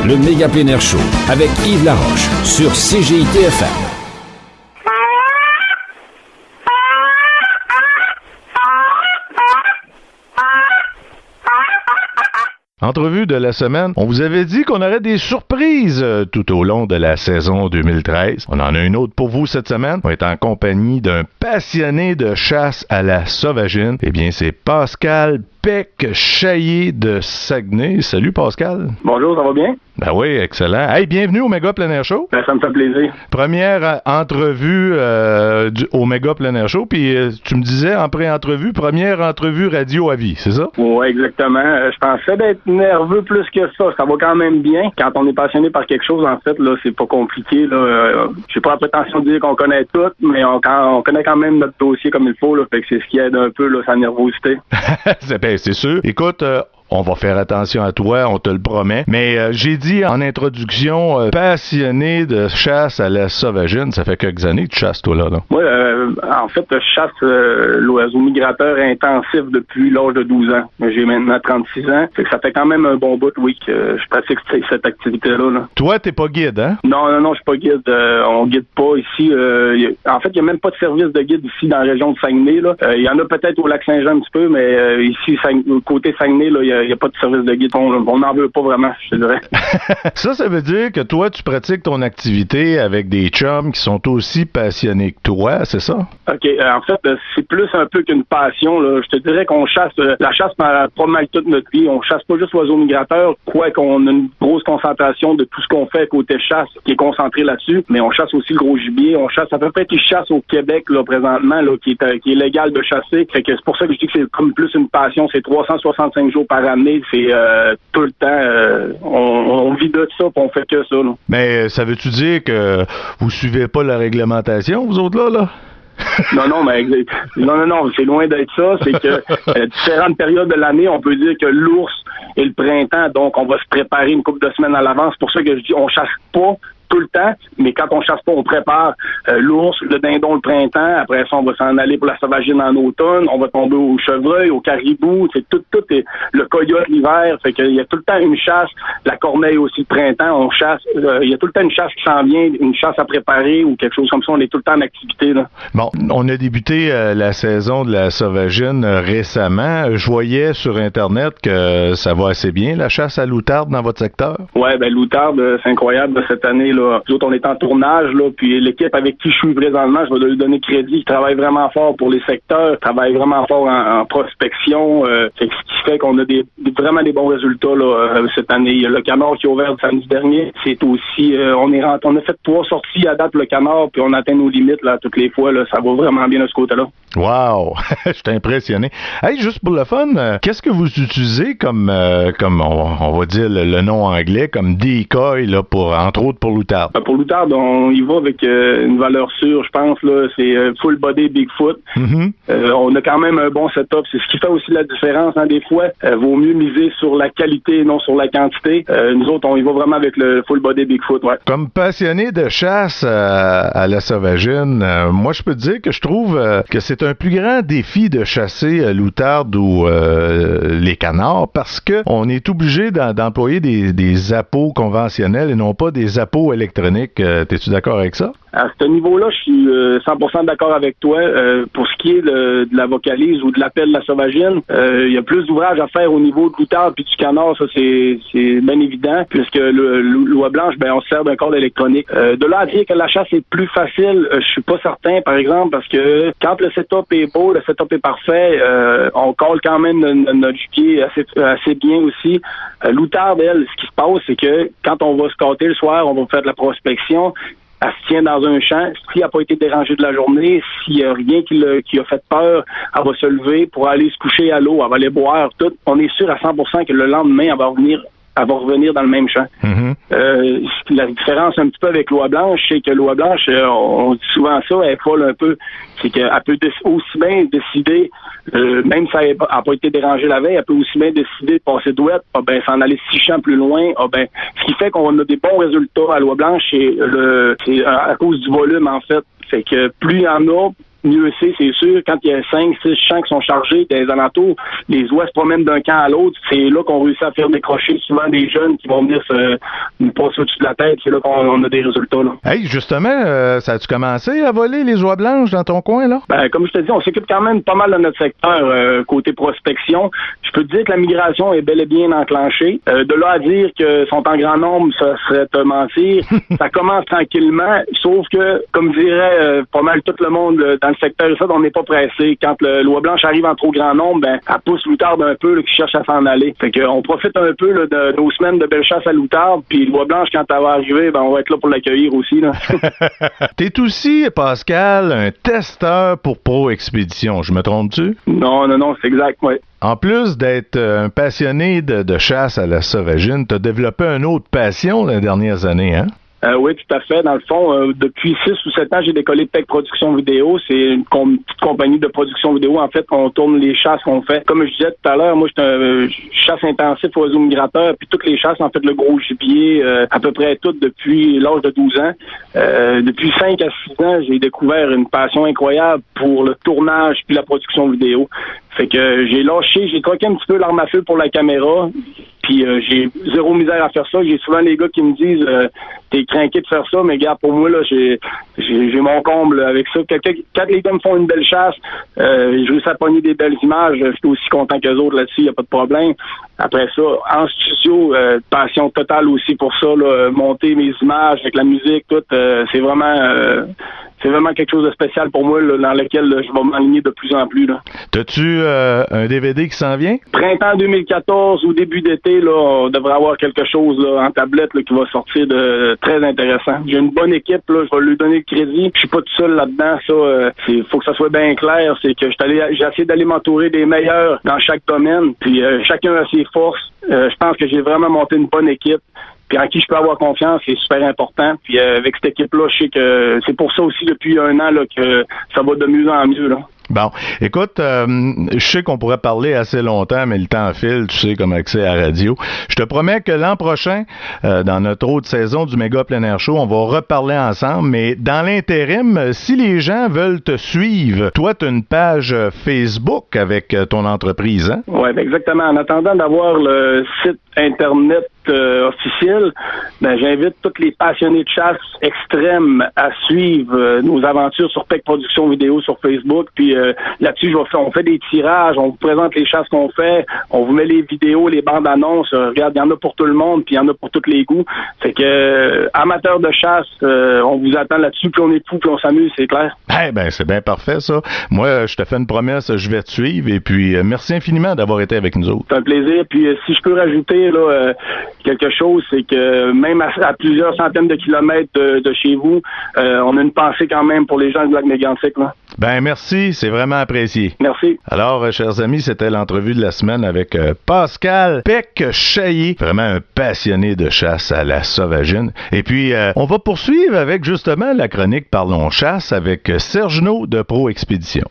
le Méga Plein Air Show avec Yves Laroche sur CGIT-FM. Entrevue de la semaine, on vous avait dit qu'on aurait des surprises tout au long de la saison 2013. On en a une autre pour vous cette semaine. On est en compagnie d'un passionné de chasse à la sauvagine. Eh bien, c'est Pascal Peck-Chaillé de Saguenay. Salut Pascal. Bonjour, ça va bien? Ben oui, excellent. Hey, bienvenue au Méga Plein Air Show. Ben, ça me fait plaisir. Première entrevue au Méga Plein Air Show, puis tu me disais en pré-entrevue, première entrevue radio à vie, c'est ça? Oui, exactement. Je pensais d'être nerveux plus que ça. Ça va quand même bien. Quand on est passionné par quelque chose, en fait, là, c'est pas compliqué. Là. J'ai pas la prétention de dire qu'on connaît tout, mais on connaît quand même notre dossier comme il faut. Là, fait que c'est ce qui aide un peu là, sa nervosité. C'est sûr. Écoute, on va faire attention à toi, on te le promet. Mais j'ai dit en introduction, passionné de chasse à la sauvagine. Ça fait quelques années que tu chasses, toi, là. Moi, en fait, je chasse l'oiseau migrateur intensif depuis l'âge de 12 ans. J'ai maintenant 36 ans. Fait que ça fait quand même un bon bout, oui, que je pratique cette activité-là. Là. Toi, t'es pas guide, hein? Non, je suis pas guide. On guide pas ici. En fait, il y a même pas de service de guide ici dans la région de Saguenay. Il y en a peut-être au Lac-Saint-Jean un petit peu, mais ici, côté Saguenay, là, il n'y a pas de service de guide. On n'en veut pas vraiment, je te dirais. Ça veut dire que toi, tu pratiques ton activité avec des chums qui sont aussi passionnés que toi, c'est ça? OK. En fait, c'est plus un peu qu'une passion. Là. Je te dirais qu'on chasse, la chasse pas mal toute notre vie. On chasse pas juste l'oiseau migrateur, quoi qu'on a une grosse concentration de tout ce qu'on fait côté chasse qui est concentré là-dessus, mais on chasse aussi le gros gibier. On chasse à peu près qui chasse au Québec là, présentement, là, qui est légal de chasser. Fait que c'est pour ça que je dis que c'est comme plus une passion. C'est 365 jours par année. C'est tout le temps. On vit de ça, puis on fait que ça. Là. Mais ça veut-tu dire que vous suivez pas la réglementation, vous autres là? Non, c'est loin d'être ça. C'est que différentes périodes de l'année, on peut dire que l'ours et le printemps, donc on va se préparer une couple de semaines à l'avance. C'est pour ça que je dis on chasse pas tout le temps, mais quand on chasse pas, on prépare l'ours, le dindon le printemps, après ça, on va s'en aller pour la sauvagine en automne, on va tomber au chevreuil, au caribou, c'est tout est le coyote l'hiver, fait qu'il y a tout le temps une chasse, la corneille aussi le printemps, on chasse, il y a tout le temps une chasse qui s'en vient, une chasse à préparer ou quelque chose comme ça, on est tout le temps en activité, là. Bon, on a débuté la saison de la sauvagine récemment, je voyais sur Internet que ça va assez bien, la chasse à l'outarde dans votre secteur? Ouais, l'outarde, c'est incroyable cette année, là. Nous autres, on est en tournage, là, puis l'équipe avec qui je suis présentement, je vais lui donner crédit, il travaille vraiment fort pour les secteurs, travaille vraiment fort en prospection, ce qui fait qu'on a vraiment des bons résultats là, cette année. Il y a le canard qui a ouvert le samedi dernier. C'est aussi, on a fait 3 sorties à date le canard, puis on atteint nos limites là toutes les fois. Là, ça va vraiment bien de ce côté-là. Wow! Je suis impressionné. Hey, juste pour le fun, qu'est-ce que vous utilisez comme on va dire le nom anglais, comme decoy, là, entre autres pour l'outarde? Pour l'outarde, on y va avec une valeur sûre, je pense, là, c'est full body Bigfoot. Mm-hmm. On a quand même un bon setup. C'est ce qui fait aussi la différence, hein, des fois. Vaut mieux miser sur la qualité et non sur la quantité. Nous autres, on y va vraiment avec le full body Bigfoot, ouais. Comme passionné de chasse à la sauvagine, moi, je peux te dire que je trouve que c'est un plus grand défi de chasser l'outarde ou les canards parce que on est obligé d'employer des appâts conventionnels et non pas des appâts électroniques. T'es-tu d'accord avec ça? À ce niveau-là, je suis 100% d'accord avec toi. Pour ce qui est de la vocalise ou de l'appel de la sauvagine, il y a plus d'ouvrages à faire au niveau de l'outarde puis du canard, ça c'est bien évident, puisque l'oie blanche, on se sert d'un corde électronique. De là à dire que la chasse est plus facile, je suis pas certain, par exemple, parce que quand le setup est beau, le setup est parfait, on colle quand même notre gibier assez bien aussi. L'outarde, elle, ce qui se passe, c'est que quand on va se cater le soir, on va faire de la prospection. Elle se tient dans un champ. Si elle n'a pas été dérangée de la journée, s'il n'y a rien qui a fait peur, elle va se lever pour aller se coucher à l'eau, elle va aller boire, tout. On est sûr à 100% que le lendemain, elle va revenir dans le même champ. Mm-hmm. La différence un petit peu avec l'oie blanche, c'est que l'oie blanche, on dit souvent ça, elle est folle un peu, c'est qu'elle peut aussi bien décider, même si elle n'a pas été dérangée la veille, elle peut aussi bien décider de passer douette, s'en aller 6 champs plus loin, ce qui fait qu'on a des bons résultats à l'oie blanche, c'est à cause du volume, en fait. Fait que plus il y en a, mieux c'est sûr. Quand il y a 5-6 champs qui sont chargés des alentours, les oies se promènent d'un camp à l'autre. C'est là qu'on réussit à faire décrocher souvent des jeunes qui vont venir nous passer au-dessus de la tête. C'est là qu'on a des résultats. Là. Hey, justement, ça a-tu commencé à voler les oies blanches dans ton coin, là? Ben, comme je te dis, on s'occupe quand même pas mal de notre secteur côté prospection. Je peux te dire que la migration est bel et bien enclenchée. De là à dire qu'ils sont en grand nombre, ça serait te mentir. Ça commence tranquillement, sauf que, comme dirait pas mal tout le monde dans le secteur, ça, on n'est pas pressé. Quand l'oie blanche arrive en trop grand nombre, ben, elle pousse l'outarde un peu, là, qui cherche à s'en aller. Fait qu'on profite un peu là, de nos semaines de belle chasse à l'outarde, puis l'oie blanche, quand elle va arriver, ben, on va être là pour l'accueillir aussi. Là. T'es aussi, Pascal, un testeur pour Pro Expédition. Je me trompe-tu? Non, c'est exact, oui. En plus d'être un passionné de chasse à la sauvagine, t'as développé une autre passion les dernières années, hein? Oui, tout à fait. Dans le fond, depuis 6 ou 7 ans, j'ai décollé Tech Production Vidéo. C'est une petite compagnie de production vidéo. En fait, on tourne les chasses qu'on fait. Comme je disais tout à l'heure, moi, je chasse intensif oiseaux migrateurs. Puis toutes les chasses, en fait, le gros gibier, à peu près toutes depuis l'âge de 12 ans. Depuis 5 à 6 ans, j'ai découvert une passion incroyable pour le tournage puis la production vidéo. Fait que j'ai troqué un petit peu l'arme à feu pour la caméra. Puis j'ai zéro misère à faire ça. J'ai souvent les gars qui me disent t'es craqué de faire ça, mais gars, pour moi, là, j'ai mon comble avec ça. Quand les gars me font une belle chasse, je réussis à pogner des belles images. Je suis aussi content qu'eux autres là-dessus, y a pas de problème. Après ça, en studio, passion totale aussi pour ça, là, monter mes images avec la musique, tout, c'est vraiment quelque chose de spécial pour moi, là, dans lequel là, je vais m'aligner de plus en plus. Là. T'as-tu un DVD qui s'en vient? Printemps 2014 ou début d'été, là, on devrait avoir quelque chose là, en tablette là, qui va sortir de très intéressant. J'ai une bonne équipe, là, je vais lui donner le crédit. Je suis pas tout seul là-dedans. Ça, faut que ça soit bien clair. C'est que j'ai essayé d'aller m'entourer des meilleurs dans chaque domaine. Puis chacun a ses forces. Je pense que j'ai vraiment monté une bonne équipe. Puis en qui je peux avoir confiance, c'est super important. Puis avec cette équipe-là, je sais que c'est pour ça aussi depuis 1 an là, que ça va de mieux en mieux. Là. Bon, écoute, je sais qu'on pourrait parler assez longtemps, mais le temps file, tu sais, comme accès à la radio. Je te promets que l'an prochain, dans notre autre saison du Méga Plein Air Show, on va reparler ensemble, mais dans l'intérim, si les gens veulent te suivre, toi, tu as une page Facebook avec ton entreprise, hein? Oui, exactement. En attendant d'avoir le site Internet officiel, ben, j'invite tous les passionnés de chasse extrême à suivre nos aventures sur Tech Production Vidéo sur Facebook. Puis là-dessus, on fait des tirages, on vous présente les chasses qu'on fait, on vous met les vidéos, les bandes annonces. Regarde, il y en a pour tout le monde, puis il y en a pour tous les goûts. Fait que amateurs de chasse, on vous attend là-dessus, puis on est fou, puis on s'amuse, c'est clair. Eh ben, c'est bien parfait, ça. Moi, je te fais une promesse, je vais te suivre, et puis merci infiniment d'avoir été avec nous autres. C'est un plaisir. Puis si je peux rajouter là quelque chose, c'est que même à plusieurs centaines de kilomètres de chez vous, on a une pensée quand même pour les gens du lac Mégantic, là. Ben merci, c'est vraiment apprécié. Merci. Alors, chers amis, c'était l'entrevue de la semaine avec Pascal Peck-Chaillé, vraiment un passionné de chasse à la sauvagine. Et puis, on va poursuivre avec justement la chronique Parlons chasse avec Serge Naud de Pro Expédition.